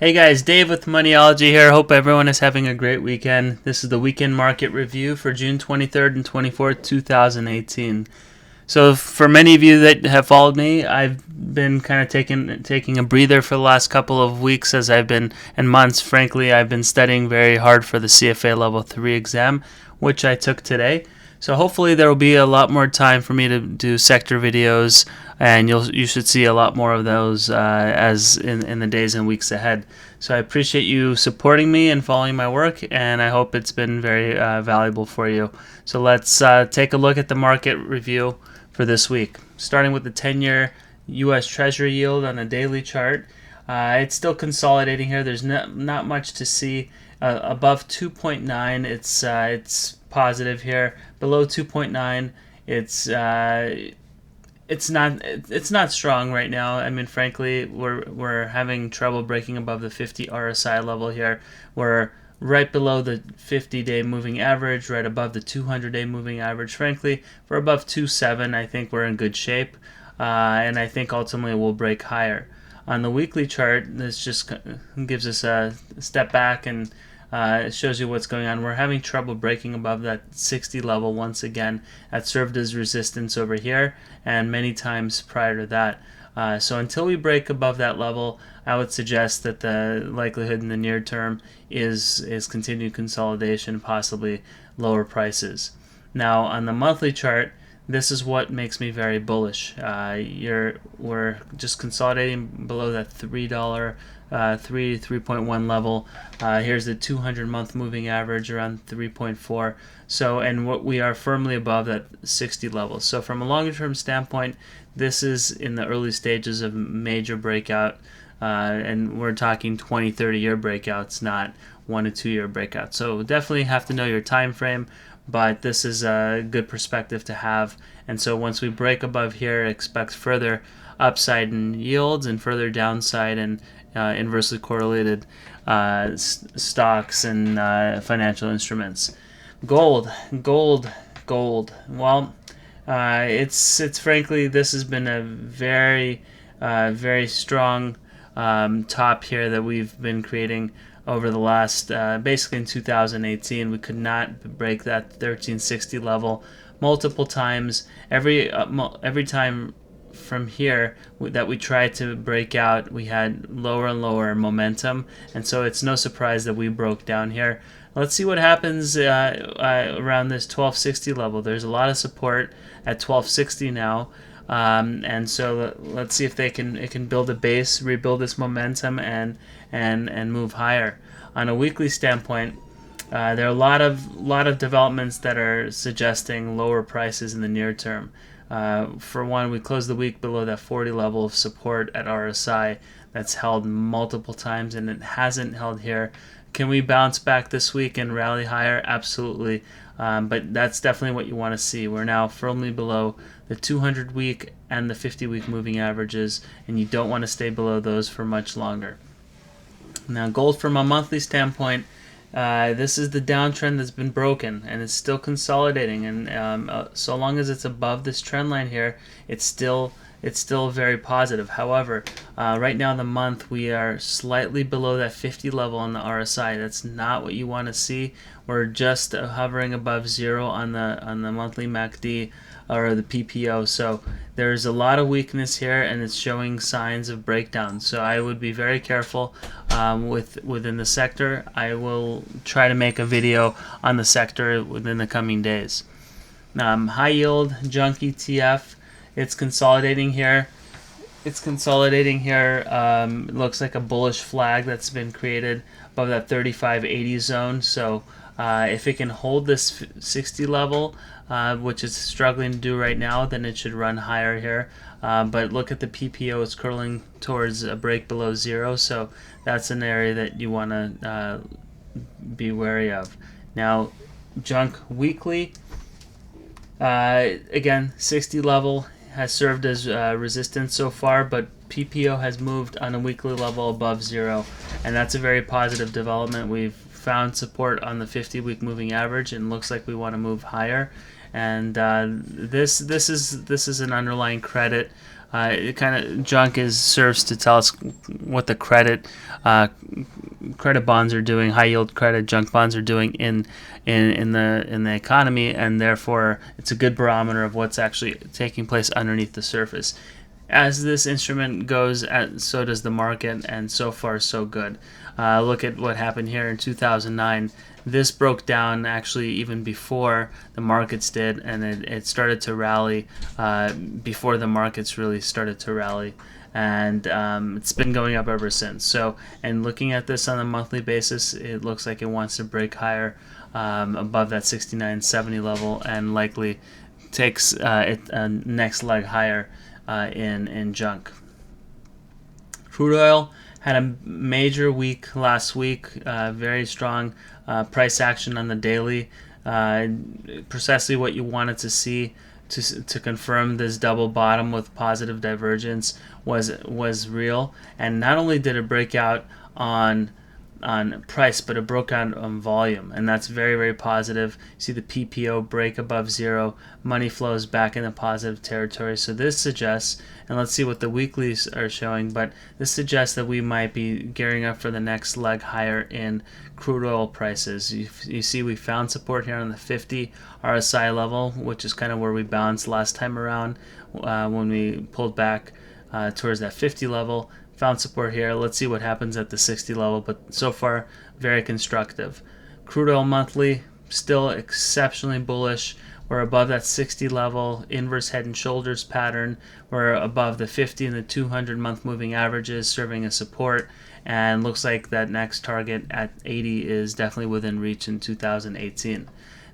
Hey guys, Dave with Moniology here. Hope everyone is having a great weekend. This is the weekend market review for June 23rd and 24th, 2018. So for many of you that have followed me, I've been kind of taking a breather for the last couple of weeks and months, frankly. I've been studying very hard for the CFA Level 3 exam, which I took today. So hopefully there will be a lot more time for me to do sector videos, and you should see a lot more of those as in the days and weeks ahead. So I appreciate you supporting me and following my work, and I hope it's been very valuable for you. So let's take a look at the market review for this week. Starting with the 10-year U.S. Treasury yield on a daily chart. It's still consolidating here. There's not much to see. Above 2.9, it's positive here. Below 2.9, it's not strong right now. I mean, frankly, we're having trouble breaking above the 50 RSI level here. We're right below the 50-day moving average, right above the 200-day moving average. Frankly, if we're above 2.7, I think we're in good shape, and I think ultimately we'll break higher. On the weekly chart, this just gives us a step back and it shows you what's going on. We're having trouble breaking above that 60 level once again. That served as resistance over here and many times prior to that. So until we break above that level, I would suggest that the likelihood in the near term is continued consolidation, possibly lower prices. Now on the monthly chart, this is what makes me very bullish. We're just consolidating below that $3, 3.1 level. Here's the 200-month moving average around 3.4. So, and what we are firmly above that 60 level. So, from a longer-term standpoint, this is in the early stages of major breakout, and we're talking 20, 30-year breakouts, not 1 to 2 year breakouts. So, definitely have to know your time frame. But this is a good perspective to have, and so once we break above here, expect further upside in yields and further downside in inversely correlated stocks and financial instruments. Gold. Well, it's frankly, this has been a very very strong top here that we've been creating over the last, basically in 2018. We could not break that 1360 level multiple times. Every time from here that we tried to break out, we had lower and lower momentum, and so it's no surprise that we broke down here. Let's see what happens around this 1260 level. There's a lot of support at 1260 now. And so let's see if it can build a base, rebuild this momentum, and move higher. On a weekly standpoint, there are a lot of developments that are suggesting lower prices in the near term. For one, we closed the week below that 40 level of support at RSI. That's held multiple times, and it hasn't held here. Can we bounce back this week and rally higher? Absolutely. But that's definitely what you want to see. We're now firmly below the 200-week and the 50-week moving averages, and you don't want to stay below those for much longer. Now, gold from a monthly standpoint, this is the downtrend that's been broken, and it's still consolidating. And so long as it's above this trend line here, it's still very positive. However, right now in the month, we are slightly below that 50 level on the RSI. That's not what you want to see. We're just hovering above zero on the monthly MACD or the PPO. So there's a lot of weakness here, and it's showing signs of breakdown. So I would be very careful within the sector. I will try to make a video on the sector within the coming days. High yield junk ETF. It's consolidating here. It looks like a bullish flag that's been created above that 3580 zone. So if it can hold this 60 level, which it's struggling to do right now, then it should run higher here. But look at the PPO; it's curling towards a break below zero. So that's an area that you want to be wary of. Now, junk weekly. Again, 60 level has served as resistance so far, but PPO has moved on a weekly level above zero, and that's a very positive development. We've found support on the 50-week moving average, and looks like we want to move higher. And this is an underlying credit it kind of junk serves to tell us what the credit bonds are doing, high yield credit junk bonds are doing in the economy, and therefore it's a good barometer of what's actually taking place underneath the surface. As this instrument goes, so does the market, and so far so good. Look at what happened here in 2009. This broke down actually even before the markets did, and it started to rally before the markets really started to rally, and it's been going up ever since. So, and looking at this on a monthly basis, it looks like it wants to break higher above that 69.70 level, and likely takes it next leg higher in junk. Crude oil had a major week last week, very strong price action on the daily, precisely what you wanted to see to confirm this double bottom with positive divergence was real. And not only did it break out on price, but it broke out on volume, and that's very, very positive. You see the PPO break above zero, money flows back in the positive territory. So this suggests, and let's see what the weeklies are showing, but this suggests that we might be gearing up for the next leg higher in crude oil prices. You see we found support here on the 50 RSI level, which is kind of where we bounced last time around when we pulled back towards that 50 level. Found support here. Let's see what happens at the 60 level, but so far very constructive. Crude oil monthly still exceptionally bullish. We're above that 60 level, inverse head and shoulders pattern. We're above the 50 and the 200 month moving averages, serving as support, and looks like that next target at 80 is definitely within reach in 2018.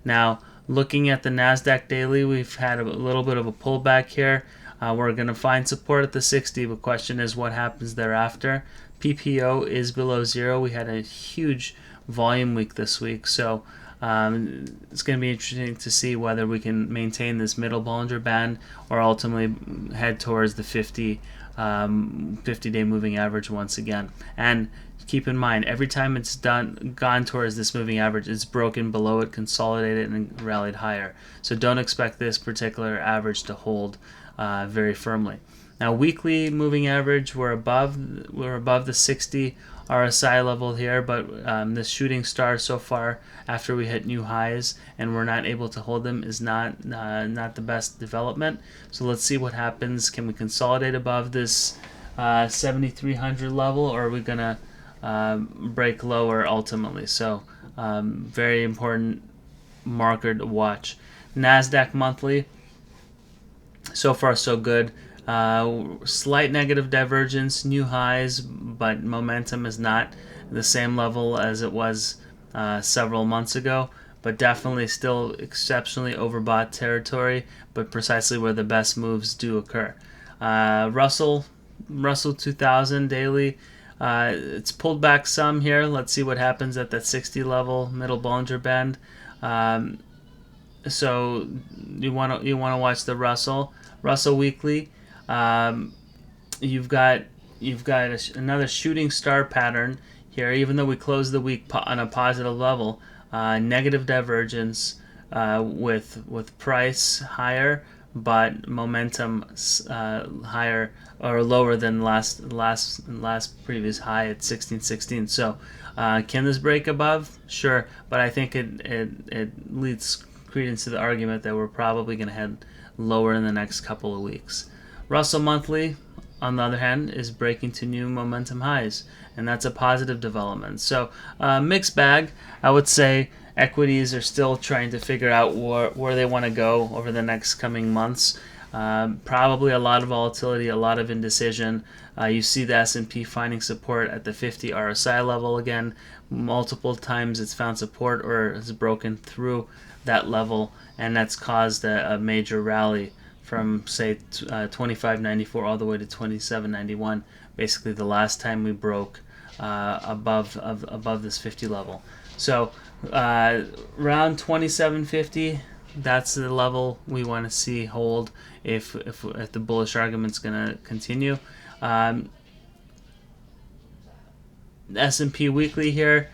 Now, looking at the NASDAQ daily, we've had a little bit of a pullback here. We're going to find support at the 60. The question is what happens thereafter. PPO is below zero. We had a huge volume week this week, so it's going to be interesting to see whether we can maintain this middle Bollinger Band or ultimately head towards the 50-day moving average once again. And keep in mind, every time it's gone towards this moving average, it's broken below it, consolidated, and rallied higher. So don't expect this particular average to hold very firmly. Now, weekly moving average, we're above the 60 RSI level here, but this shooting star so far after we hit new highs and we're not able to hold them is not the best development. So let's see what happens. Can we consolidate above this 7,300 level, or are we gonna break lower ultimately? So very important marker to watch. NASDAQ monthly, so far so good. Slight negative divergence, new highs, but momentum is not the same level as it was several months ago, but definitely still exceptionally overbought territory, but precisely where the best moves do occur. Russell 2000 daily, it's pulled back some here. Let's see what happens at that 60 level, middle Bollinger Band. So you want to watch the Russell weekly. You've got another shooting star pattern here. Even though we closed the week on a positive level, negative divergence with price higher, but momentum higher or lower than last previous high at 1616. So can this break above? Sure, but I think it leads credence to the argument that we're probably going to head lower in the next couple of weeks. Russell monthly, on the other hand, is breaking to new momentum highs, and that's a positive development. So mixed bag. I would say equities are still trying to figure out where they want to go over the next coming months. Probably a lot of volatility, a lot of indecision. You see the S&P finding support at the 50 RSI level again. Multiple times it's found support or has broken through that level, and that's caused a major rally from, say, 25.94 all the way to 27.91. Basically, the last time we broke above this 50 level. So around 27.50, that's the level we want to see hold if the bullish argument's going to continue. S&P weekly here,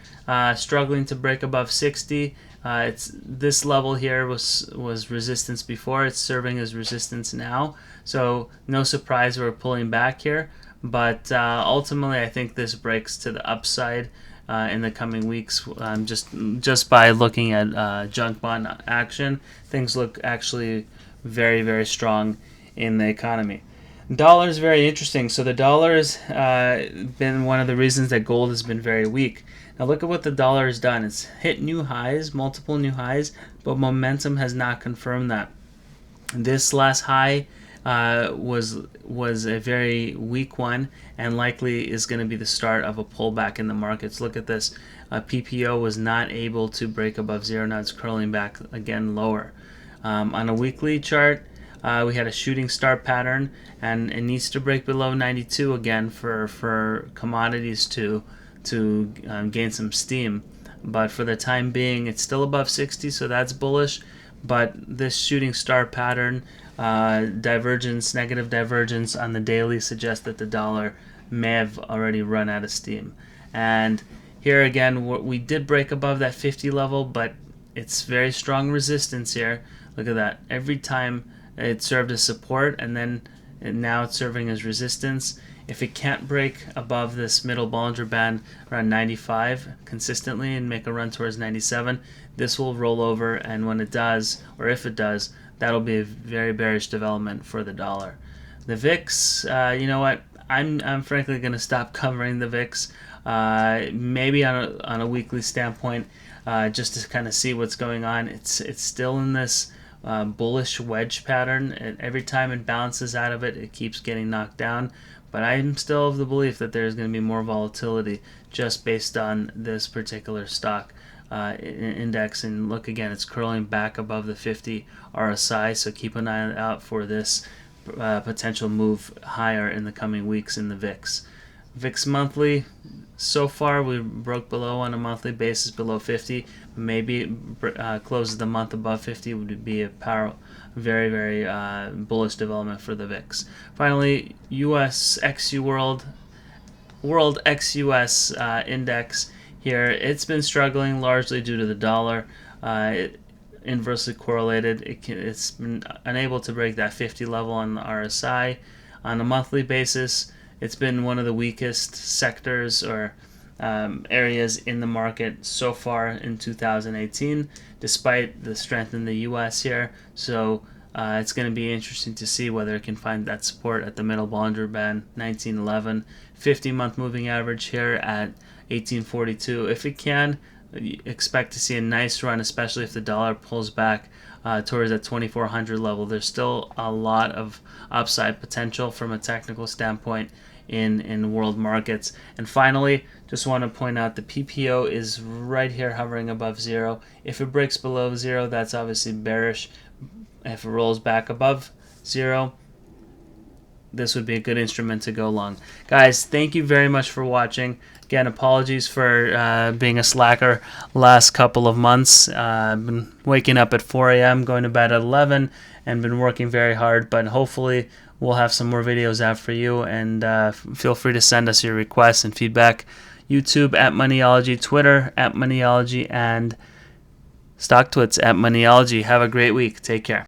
struggling to break above 60. It's this level here was resistance before. It's serving as resistance now. So no surprise we're pulling back here. But ultimately, I think this breaks to the upside in the coming weeks. Just by looking at junk bond action, things look actually very, very strong in the economy. Dollar is very interesting. So the dollar has been one of the reasons that gold has been very weak. Now look at what the dollar has done. It's hit new highs, multiple new highs, but momentum has not confirmed that. This last high was a very weak one, and likely is going to be the start of a pullback in the markets. Look at this. PPO was not able to break above zero. Now it's curling back again lower. On a weekly chart, we had a shooting star pattern, and it needs to break below 92 again for commodities to gain some steam. But for the time being, it's still above 60, so that's bullish. But this shooting star pattern, divergence, negative divergence on the daily suggests that the dollar may have already run out of steam. And here again, we did break above that 50 level, but it's very strong resistance here. Look at that. Every time it served as support, and now it's serving as resistance. If it can't break above this middle Bollinger Band around 95 consistently and make a run towards 97, this will roll over, and when it does, or if it does, that'll be a very bearish development for the dollar. The VIX, you know what? I'm frankly going to stop covering the VIX, maybe on a weekly standpoint, just to kind of see what's going on. It's still in this bullish wedge pattern, and every time it bounces out of it, it keeps getting knocked down. But I'm still of the belief that there's going to be more volatility just based on this particular stock index. And look again, it's curling back above the 50 RSI, so keep an eye out for this potential move higher in the coming weeks in the VIX. VIX monthly, so far we broke below on a monthly basis below 50. Maybe closes the month above 50 would be a very, very bullish development for the VIX. Finally, US ex-World ex-US index here. It's been struggling largely due to the dollar. Inversely correlated. It's been unable to break that 50 level on the RSI. On a monthly basis, it's been one of the weakest sectors or areas in the market so far in 2018, despite the strength in the US here. So it's going to be interesting to see whether it can find that support at the middle Bollinger Band, 1911, 50-month moving average here at 1842. If it can, expect to see a nice run, especially if the dollar pulls back towards that 2400 level. There's still a lot of upside potential from a technical standpoint in world markets. And finally, just want to point out the PPO is right here hovering above zero. If it breaks below zero, that's obviously bearish. If it rolls back above zero, this would be a good instrument to go long. Guys, thank you very much for watching. Again, apologies for being a slacker last couple of months. I've been waking up at 4 a.m., going to bed at 11, and been working very hard, but hopefully we'll have some more videos out for you, and feel free to send us your requests and feedback. YouTube at Moniology, Twitter at Moniology, and StockTwits at Moniology. Have a great week. Take care.